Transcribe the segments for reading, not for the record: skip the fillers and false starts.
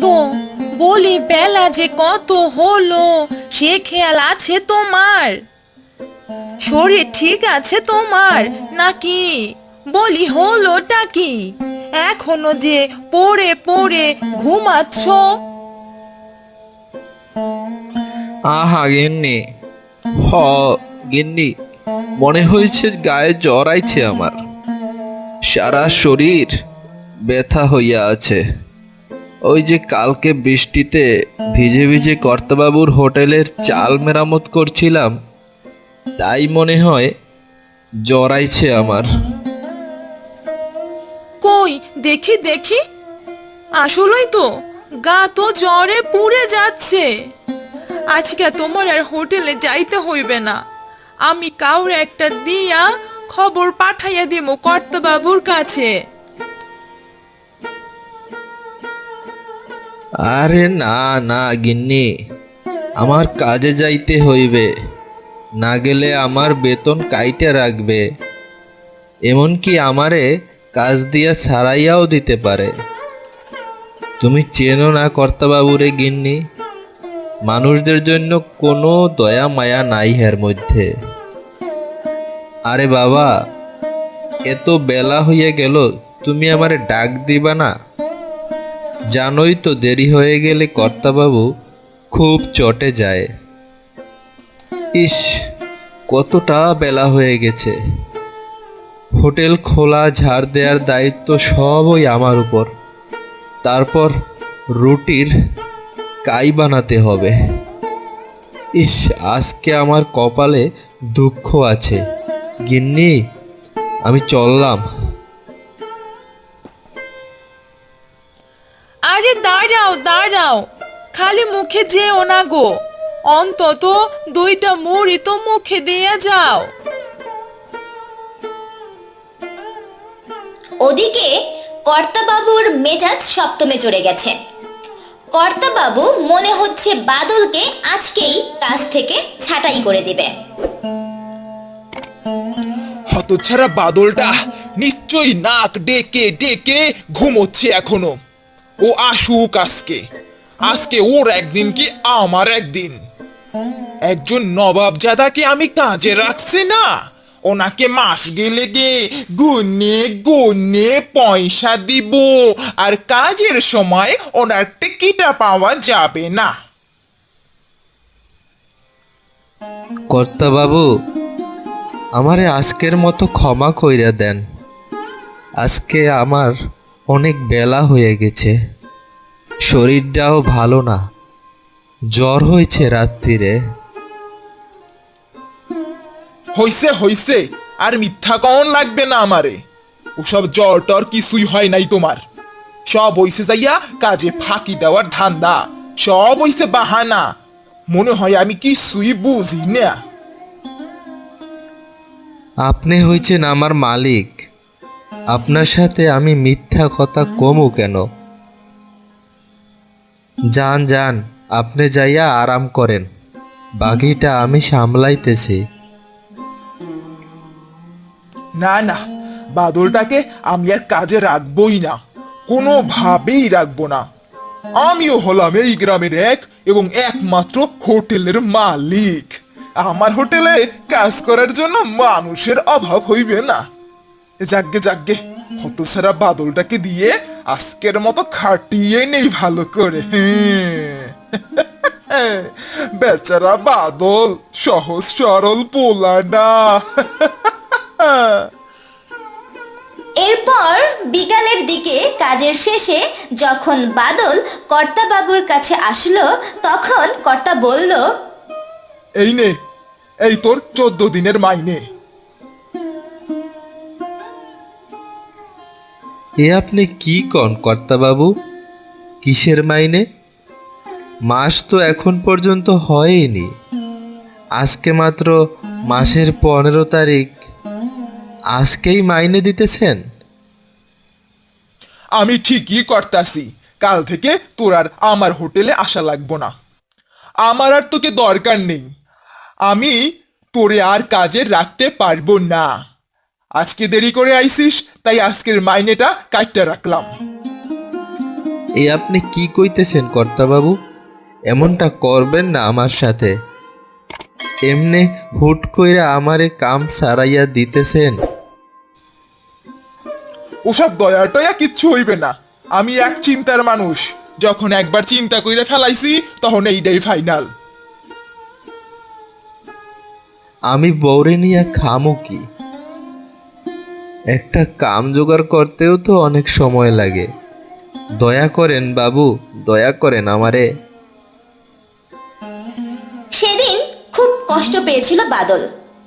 গো, বলি বেলা যে কত হলো সে খেয়াল আছে তোমার? শরীর ঠিক আছে তোমার নাকি? বলি হলোটা কি? এখনো যে পড়ে পড়ে ঘুমাচ্ছ। আহা গিন্নি, হ গিন্নি, মনে হয়েছে গায়ে জ্বর আইছে আমার। সারা শরীর ব্যথা হইয়া আছে। ওই যে কালকে বৃষ্টিতে ভিজে ভিজে কর্তাবাবুর হোটেলের চাল মেরামত করছিলাম, তাই মনে হয় জ্বর আইছে আমার। কই দেখি দেখি, আসলেই তো গা তো জ্বরে পুড়ে যাচ্ছে। আজকে তোমার আর হোটেলে যাইতে হইবে না, আমি কাউরে একটা দিয়া খবর পাঠাইয়া দিব কর্তাবাবুর কাছে। আরে না না গিন্নি, আমার কাজে যাইতে হইবে, না গেলে আমার বেতন কাইটে রাখবে, এমনকি আমারে কাজ দিয়া ছাড়াইয়াও দিতে পারে। তুমি চেনো না কর্তাবাবুরে গিন্নি, মানুষদের জন্য কোনো দয়া মায়া নাই এর মধ্যে। আরে বাবা, এত বেলা হইয়া গেল, তুমি আমারে ডাক দিবা না? জানোই তো দেরি হয়ে গেলে কর্তাবাবু খুব চটে যায়। ইস, কতটা বেলা হয়ে গেছে। হোটেল খোলা ঝাড় দেওয়ার দায়িত্ব সবই আমার উপর। তারপর রুটির কাই বানাতে হবে। ইস, আজকে আমার কপালে দুঃখ আছে। গিন্নি, আমি চললাম। আরে দাঁড়াও দাঁড়াও, খালি মুখে যেও না গো, অন্তত দুইটা মুড়ি তো মুখে দিয়ে যাও। ওদিকে কর্তাবাবুর মেজাজ সপ্তমে চড়ে গেছে। কর্তাবাবু মনে হচ্ছে বাদলকে আজকেই কাজ থেকে ছাঁটাই করে দিবে। হতচ্ছাড়া বাদলটা নিশ্চয়ই নাক ডেকে ডেকে ঘুমোচ্ছে এখনো। ও আসুক আজকে, আজকে ওর একদিন কি আমার একদিন। একজন নবাবজাদাকে আমি কাজে রাখছি না, ওনাকে মাস গেলে গে গুনে গুনে পয়সা দিব, আর কাজের সময় ওনার টিকিটা পাওয়া যাবে না। কর্তাবাবু, আমারে আজকের মতো ক্ষমা কইরা দেন। আজকে আমার অনেক বেলা হয়ে গেছে, শরীরটাও ভালো না, জ্বর হয়েছে রাত্রিরে। হইছে হইছে, আর মিথ্যা কন লাগবে না আমারে। ওসব জ্বর টর কিছুই হয় নাই তোমার। সব হইছে যাইয়া কাজে ফাঁকি দেওয়ার ধান্দা, সব হইছে বাহানা। মনে হয় আমি কিছুই বুঝি না। আপনি হইছেন আমার মালিক, আপনার সাথে আমি মিথ্যা কথা কমু কেন? যান যান, আপনি যাইয়া আরাম করেন, বাকিটা আমি সামলাইতেছি। না না, বাদলটাকে আমি আর কাজে রাখবই না, কোনোভাবেই রাখবো না। আমিও হলাম এই গ্রামের এক এবং একমাত্র হোটেলের মালিক। আমার হোটেলে কাজ করার জন্য মানুষের অভাব হইবে না। যাগ্গে যাগ্গে, হতসারা বাদলটাকে দিয়ে আজকের মতো খাটিয়ে নেই ভালো করে। বেচারা বাদল সহজ সরল পোলা না। এরপর বিকালের দিকে কাজের শেষে যখন বাদল কর্তাবাবুর কাছে আসলো, তখন কর্তা বলল, এই নে, এই তোর 14 দিনের মাইনে। এ আপনি কি কন কর্তাবাবু? কিসের মাইনে? মাস তো এখন পর্যন্ত হয়নি, আজকে মাত্র মাসের 15 তারিখ, আজকেই মাইনে দিতেছেন? আমি ঠিকই করতাছি, কাল থেকে তোর আর আমার হোটেলে আসা লাগবো না। আমার আর তোকে দরকার নেই, আমি তোরে আর কাজে রাখতে পারবো না। আজকে দেরি করে আইসিস, তাই আজকের মাইনেটা কাটতে রাখলাম। এই আপনি কি কইতেছেন কর্তাবাবু? এমনটা করবেন না আমার সাথে। এমনে হুট কইরা আমারে কাম সারাইয়া দিতেছেন। ওসব দয়া টয়া কিচ্ছু হইবে না। আমি এক চিন্তার মানুষ, যখন একবার চিন্তা কইরা ফেলাইছি তখন এইটাই ফাইনাল। আমি বউরে নিয়ে খামো কি? একটা কাম জোগাড় করতেও তো অনেক সময় লাগে। দয়া করেন বাবু, দয়া করেন আমারে। সেদিন খুব কষ্ট পেয়েছিল বাদল।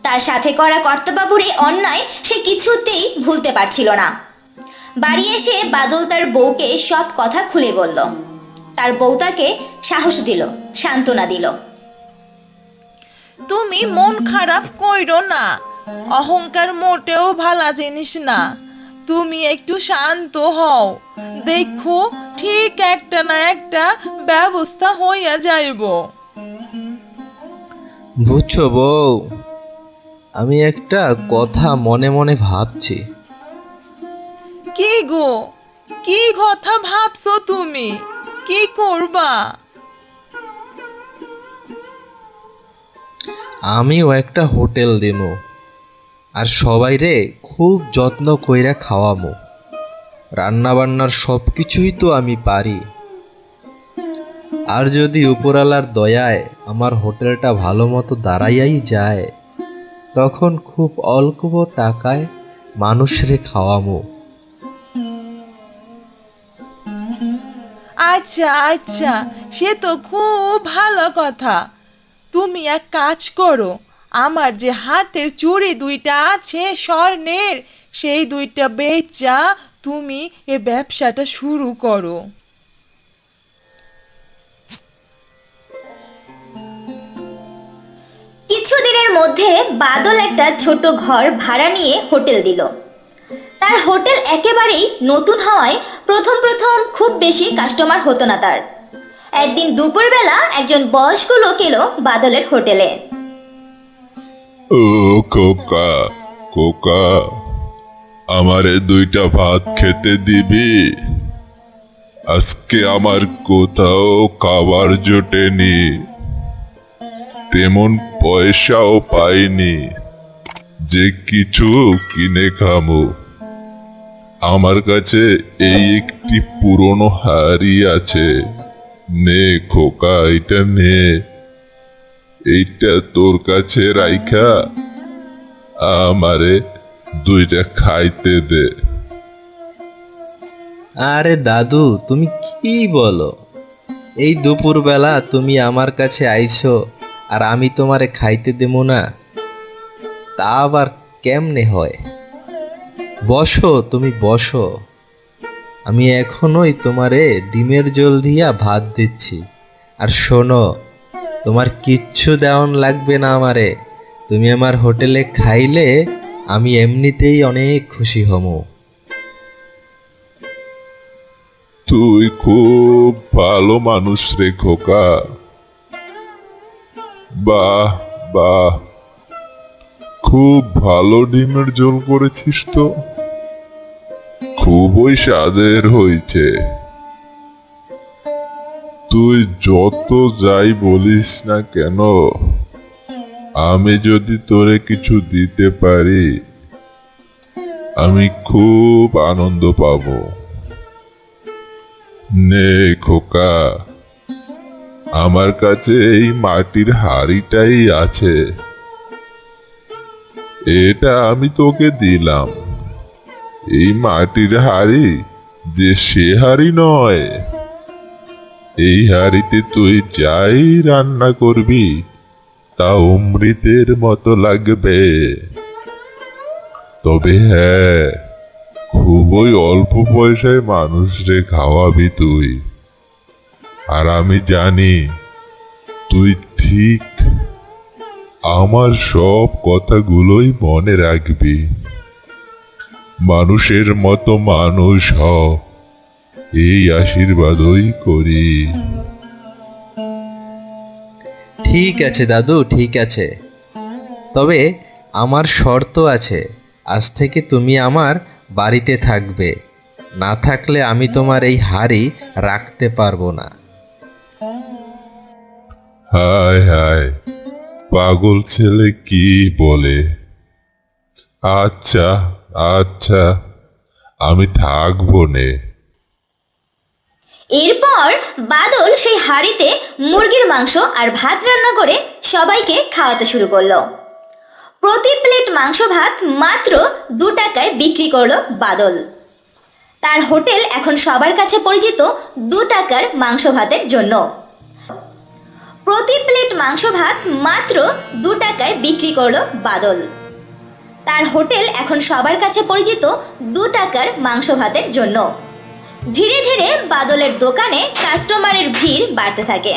তার সাথে করা কর্তাবাবুর এই অন্যায় সে কিছুতেই ভুলতে পারছিল না। বাড়ি এসে বাদল তার বউকে সব কথা খুলে বলল। তার বউ তাকে সাহস দিল, সান্ত্বনা দিল। তুমি মন খারাপ কইরো না, অহংকার মোটেও ভালা জিনিস না। তুমি একটু শান্ত হও, দেখো ঠিক একটা না একটা ব্যবস্থা হইয়া যাইব। বুঝছো বউ, আমি একটা কথা মনে মনে ভাবছি। কি গো, কি কথা ভাবছো তুমি? কি করবা? আমিও একটা হোটেল দিমু, আর সবাইরে খুব যত্ন কইরা খাওয়ামু। রান্না বান্নার সব কিছুই তো আমি পারি। আর যদি উপরালার দয়ায় আমার হোটেলটা ভালো মতো দাঁড়াইয়াই যায়, তখন খুব অল্প টাকায় মানুষরে খাওয়ামু। আচ্ছা আচ্ছা, সে তো খুব ভালো কথা। তুমি এক কাজ করো, আমার যে হাতের চুড়ি দুইটা আছে স্বর্ণের, সেই দুইটা বেচা তুমি এ ব্যবসাটা শুরু করো। কিছুদিনের মধ্যে বাদল একটা ছোট ঘর ভাড়া নিয়ে হোটেল দিল। তার হোটেল একেবারেই নতুন হওয়ায় প্রথম প্রথম খুব বেশি কাস্টমার হতো না তার। একদিন দুপুরবেলা একজন বয়স্ক লোক এলো বাদলের হোটেলে। ও খোকা, খোকা, আমারে দুইটা ভাত খেতে দিবি? আজকে আমার কোথাও খাবার জোটেনি, তেমন পয়সাও পাইনি যে কিছু কিনে খামো। আমার কাছে এই একটি পুরনো হাড়ি আছে, নে খোকা, এটা নে। এইটা তোর কাছে রাইখা আমারে দুইটা খাইতে দে। আরে দাদু, তুমি কি বলো? এই দুপুরবেলা তুমি আমার কাছে আইছো আর আমি তোমারে খাইতে দেবো না? তা আবার কেমনে হয়? বসো, তুমি বসো। আমি এখনোই তোমারে ডিমের জল দিয়া ভাত দিচ্ছি। আর শোনো, তোমার কিচ্ছু দেওয়ান লাগবে না আমারে। তুমি আমার হোটেলে খাইলে আমি এমনিতেই অনেক খুশি হমু। তুই খুব ভালো মানুষ রে খোকা। বাহ বাহ, খুব ভালো ডিমের ঝোল করেছিস তো, খুবই স্বাদের হয়েছে। তুই যত যাই বলিস না কেন, আমি যদি তোরে কিছু দিতে পারি আমি খুব আনন্দ পাবো। নে খোকা, আমার কাছে এই মাটির হাড়িটাই আছে, এটা আমি তোকে দিলাম। এই মাটির হাড়ি যে সে হাড়ি নয়। এই হাড়িতে তুই যাই রান্না করবি তা অমৃতের মতো লাগবে। তবে হ্যাঁ, খুবই অল্প পয়সায় মানুষরে খাওয়াবি তুই। আর আমি জানি তুই ঠিক আমার সব কথাগুলোই মনে রাখবি। মানুষের মতো মানুষ হ, এই আশীর্বাদই করি। ঠিক আছে দাদু, ঠিক আছে। তবে আমার শর্ত আছে, আজ থেকে তুমি আমার বাড়িতে থাকবে। না থাকলে আমি তোমার এই হাড়ি রাখতে পারবো না। হায় হায়, পাগল ছেলে কি বলে। আচ্ছা আচ্ছা, আমি থাকবো নে। এরপর বাদল সেই হাঁড়িতে মুরগির মাংস আর ভাত রান্না করে সবাইকে খাওয়াতে শুরু করলো। প্রতি প্লেট মাংস ভাত মাত্র 2 টাকায় বিক্রি করলো বাদল। তার হোটেল এখন সবার কাছে পরিচিত 2 টাকার মাংস ভাতের জন্য। প্রতি প্লেট মাংস ভাত মাত্র 2 টাকায় বিক্রি করলো বাদল। তার হোটেল এখন সবার কাছে পরিচিত 2 টাকার মাংস ভাতের জন্য। ধীরে ধীরে বাদলের দোকানে কাস্টমারের ভিড় বাড়তে থাকে,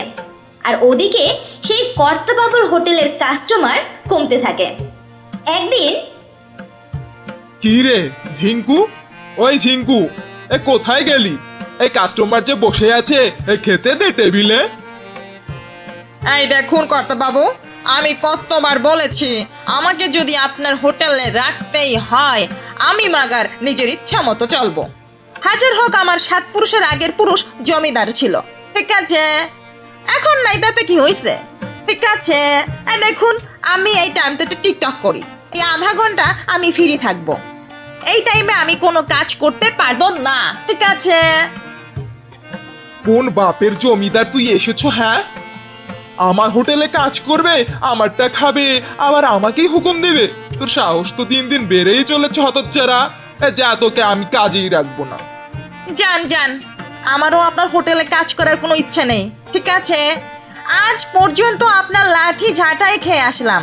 আর ওদিকে সেই কর্তাবাবুর হোটেলের কাস্টমার কমতে থাকে। একদিন, কি রে ঝিঙ্কু, ওই ঝিঙ্কু, এ কোথায় গেলি? এই কাস্টমার যে বসে আছে, এ খেতে দে টেবিলে। এই দেখুন কর্তাবাবু, আমি কতবার বলেছি আমাকে যদি আপনার হোটেলে রাখতেই হয় আমি মাগার নিজের ইচ্ছা মতো চলবো। হাজার হোক আমার 7 পুরুষের আগের পুরুষ জমিদার ছিল, ঠিক আছে? এখন নাই তাতে কি হয়েছে? ঠিক আছে, দেখুন আমি এই টাইমটাতে টিকটক করি, এই আধা ঘন্টা আমি ফ্রি থাকবো। এই টাইমে আমি কোনো কাজ করতে পারবো না, ঠিক আছে? কোন বাপের জমিদার তুই এসেছো? হ্যাঁ, আমার হোটেলে কাজ করবে, আমারটা খাবে, আবার আমাকেই হুকুম দেবে? তোর সাহস তো দিন দিন বেড়েই চলেছে হতচ্ছাড়া। যা, তোকে আমি কাজেই রাখবো না। যান যান, আমারও আপনার হোটেলে কাজ করার কোনো ইচ্ছে নেই, ঠিক আছে? আজ পর্যন্ত আপনার লাঠি ঝাঁটাই খেয়ে আসলাম,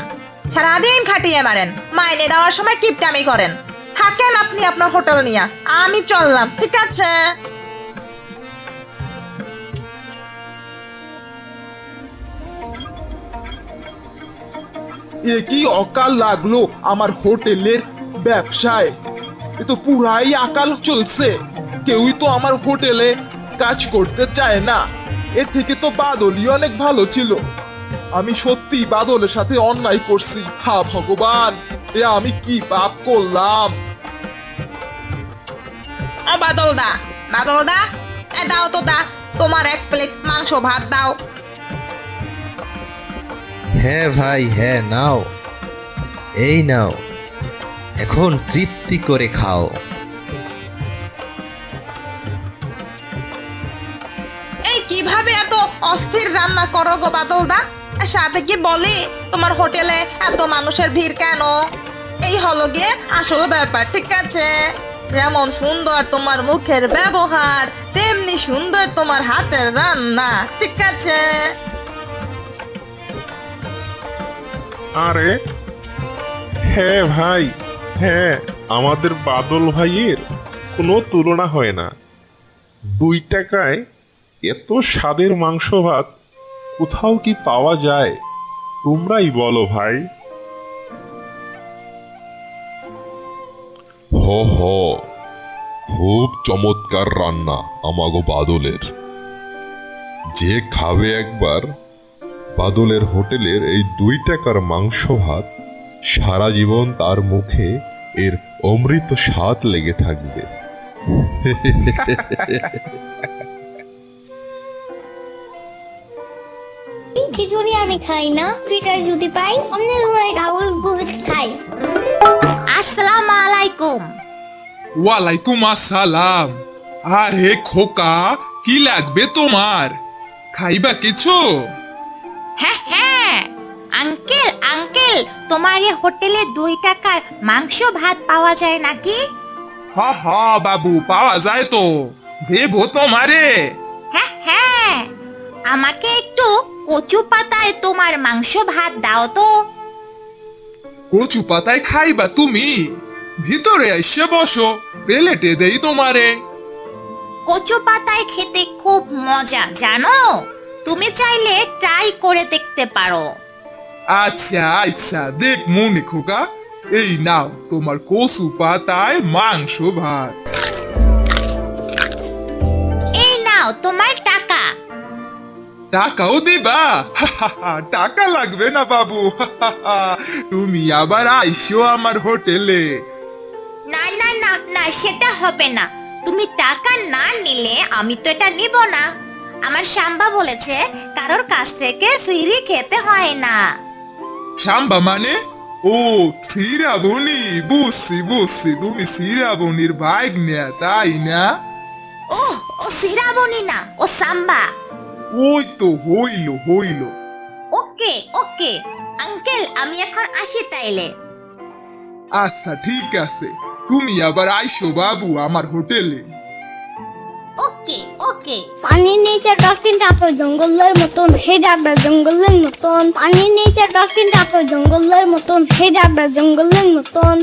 সারাদিন খাটিয়ে মারেন, মাইনে দেওয়ার সময় কিপটামি করেন। থাকেন আপনি আপনার হোটেল নিয়ে, আমি চললাম, ঠিক আছে? এ কি অকাল লাগলো আমার হোটেলের ব্যবসায়! এ তো পুরাই আকাল চলছে, কেউই তো আমার হোটেলে কাজ করতে চায় না। এর থেকে তো বাদলই অনেক ভালো ছিল। আমি সত্যি বাদলের সাথে অন্যায় করছি। হা ভগবান, এ আমি কি পাপ করলাম! ও বাদল দা, বাদল দা, দাও তো দা, তোমার 1 প্লেট মাংস ভাত দাও। হ্যাঁ ভাই, হ্যাঁ নাও, এই নাও, এখন তৃপ্তি করে খাও। এই কিভাবে এত অস্থির রান্না করো গো বাদল দা? আর সাথে কি বলি তোমার হোটেলে এত মানুষের ভিড় কেন? এই হলো গিয়ে আসল ব্যাপার, ঠিক আছে? যেমন সুন্দর তোমার মুখের ব্যবহার, তেমনি সুন্দর তোমার হাতের রান্না, ঠিক আছে? আরে হ্যাঁ ভাই, হ্যাঁ, আমাদের বাদল ভাইয়ের কোনো তুলনা হয় না। 2 টাকায় এত স্বাদের মাংস ভাত কোথাও কি পাওয়া যায়? তোমরাই বলো ভাই। হ হ, খুব চমৎকার রান্না আমাগো বাদলের। যে খাবে একবার বাদলের হোটেলের এই 2 টাকার মাংস ভাত, সারা জীবন তার মুখে এর অমৃত স্বাদ লেগে থাকবে। খিচুড়ি আমি খাই না, পিঠা যদি পাই অন্য ডাবল খাই। আসসালামু আলাইকুম। ওয়ালাইকুম আসসালাম। আরে খোকা, কি লাগবে তোমার? খাইবা কিছু? হ্যাঁ হ্যাঁ আঙ্কেল আঙ্কেল, তোমার এই হোটেলে 2 টাকার মাংস ভাত পাওয়া যায় নাকি? হা হা বাবু, পাওয়া যায় তো, দেবো তোমারে। হ্যাঁ হ্যাঁ, আমাকে একটু কচু পাতায় তোমার মাংস ভাত দাও তো। কচু পাতায় খাইবা তুমি? ভিতরে এসে বসো, প্লেটে দেই তোমারে। কচু পাতায় খেতে খুব মজা জানো, তুমি চাইলে ট্রাই করে দেখতে পারো। আচ্ছা আচ্ছা, দেখ মনে খোকা, এই নাও তোমার কচু পাতায় মাংস ভাত। এই নাও তোমার টাকা। টাকাও দিবা? টাকা লাগবে না বাবু, তুমি আবার আইসো আমার হোটেলে। না না না না, সেটা হবে না, তুমি টাকা না নিলে আমি তো এটা নিব না। আমার শাম্বা বলেছে কারোর কাছ থেকে ফ্রি খেতে হয় না। শাম্বা মানে? ও শ্রীরাবণী, বুঝছি বুঝছি, তুমি শ্রীরাবণীর বাইক নেয়া তাই না? ওহ, ও শ্রীরাবণী না, ও সাম্বা। ওই তো হইল হইল। ওকে ওকে আঙ্কেল, আমি এখন আসি তাইলে। আচ্ছা ঠিক আছে, তুমি আবার আইসো বাবু আমার হোটেলে। ওকে ওকে। পানির নিচে ডলফিনটা তো জঙ্গলের মতন, হে যাবে জঙ্গলের মতন। পানির নিচে ডলফিনটা তো জঙ্গলের মতন, হে যাবে জঙ্গলের মতন।